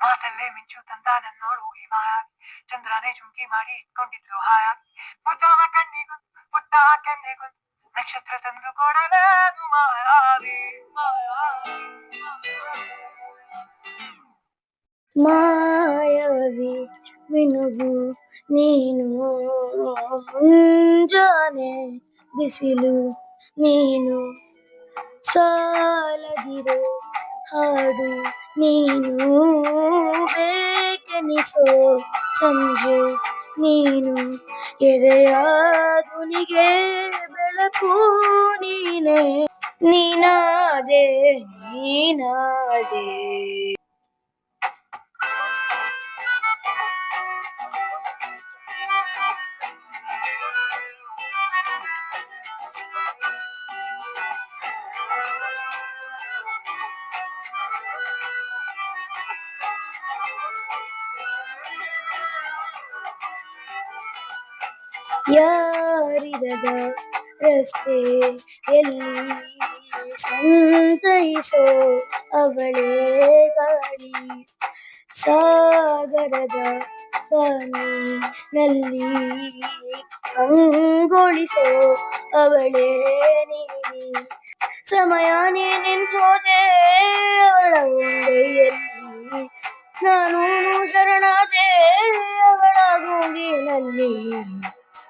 ಮಾತಲ್ಲೇ ಮಿಂಚು ತಂದ ನನ್ನೋಳು ಹಿಮಾಯಾಗಿ ಚಂದ್ರನೇ ಚುಂಕಿ ಮಾಡಿ ಇಟ್ಕೊಂಡಿದ್ರು ಹಾಯಾಗಿ ಮುದ್ದವ ಕಣ್ಣಿಗೂ ಪುಟ್ಟ ಕೆನ್ನೆಗೂ ನಕ್ಷತ್ರ ತಂದು ಕೊಡಲೇನು ಮಾಯಾವಿ ಮಾಯಾವಿ ಮಾಯವಿ ಮಿನುಗು ನೀನು ಮುಂಜಾನೆ ಬಿಸಿಲು ನೀನು ಸಾಲದಿರೋ ಹಾಡು ನೀನು ಬೇಕೆನಿಸೋ ಸಂಜೆ ನೀನು ಎದೆಯ ಧ್ವನಿಗೆ ಬೆಳಕು ನೀನೇ ನೀನಾದೆ ನೀನಾದೆ ಯಾರಿರದ ರಸ್ತೆ ಎಲ್ಲಿ ಸಂತೈಸೋ ಅವಳೇ ಗಾಳಿ ಸಾಗರದ ಬಾನಿನಲ್ಲಿ ಕಂಗೊಳಿಸೋ ಅವಳೇ ನೀನಿ ಸಮಯ ನಿಂತೋದೆ ಅವಳ ಉಂಡೆಯಲ್ಲಿ ನಾನು ಶರಣಾದೆ ಅವಳ ಗುಂಗಿನಲ್ಲಿ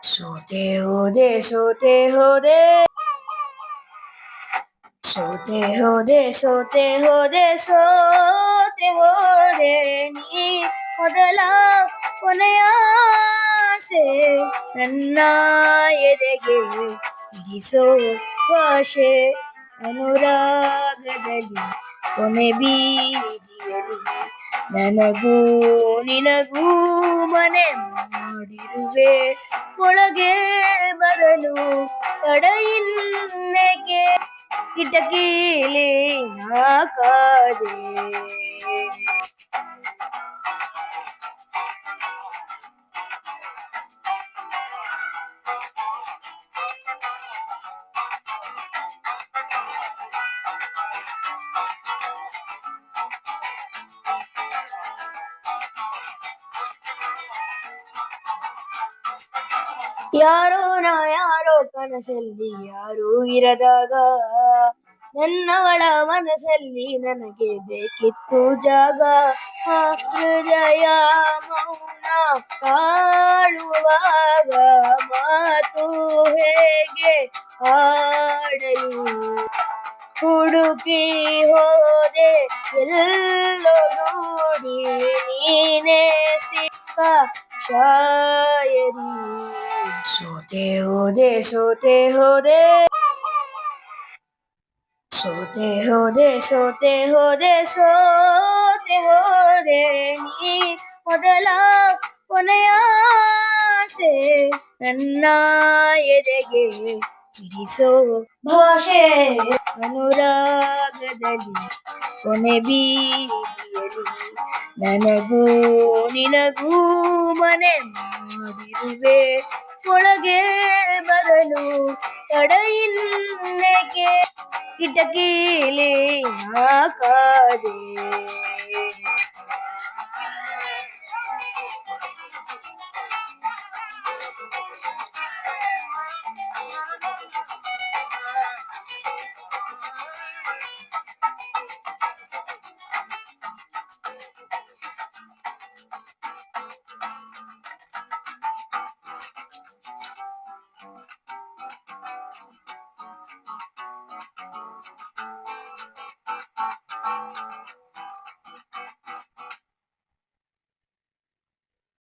ಸೋತೆ ಹೋದೆ ಸೋತೆ ಹೋದೆ ಸೋತೆ ಹೋದೆ ಸೋತೆ ಹೋದೆ ಸೋತೆ ಹೋದೆ ನೀ ಮೊದಲ ಕೊನೆಯ ಆಸೆ ನನ್ನ ಎದೆಗೆ ಇರಿಸೋ ಭಾಷೆ ಅನುರಾಗದಲ್ಲಿ ಕೊನೆ ಬೀದಿಯಲ್ಲಿ ನನಗೂ ನಿನಗೂ ಮನೆ ಮಾಡಿರುವೆ ಒಳಗೆ ಬರಲು ತಡೆಯಿಲ್ಲೆಗೆ ಕಿಟಕಿಲಿ ನಾಕಾದೆ ಯಾರೋ ನಾ ಯಾರೋ ಕನಸಲ್ಲಿ ಯಾರೂ ಇರದಾಗ ನನ್ನವಳ ಮನಸ್ಸಲ್ಲಿ ನನಗೆ ಬೇಕಿತ್ತು ಜಾಗ ಹೃದಯ ಮೌನ ತಾಳುವಾಗ ಮಾತು ಹೇಗೆ ಆಡಲು ಹುಡುಕಿ ಹೋದೆ ಎಲ್ಲೋ ದೂಡಿ ನೀನೇ ಸಿಕ್ಕ ಶಾಯರಿ ಸೋತೆ ಹೋದೆ ಸೋತೆ ಹೋದೆ ಸೋತೆ ಹೋದೆ ಸೋತೆ ಹೋದೆ ಸೋತೆ ಹೋದೆ ನೀ ಮೊದಲ ಕೊನೆಯ ಆಸೆ ನನ್ನ ಎದೆಗೆ ಇರಿಸೋ ಭಾಷೆ ಅನುರಾಗದಲ್ಲಿ ಕೊನೆ ಬೀದಿಯಲ್ಲಿ ನನಗೂ ನಿನಗೂ ಮನೆ ಮಾಡಿರುವೆ ಒಳಗೆ ಬರಲು ತಡೆಯಿಲ್ಲೆಗೆ ಕಿಟಕಿಲಿ ನಾಕಾದೆ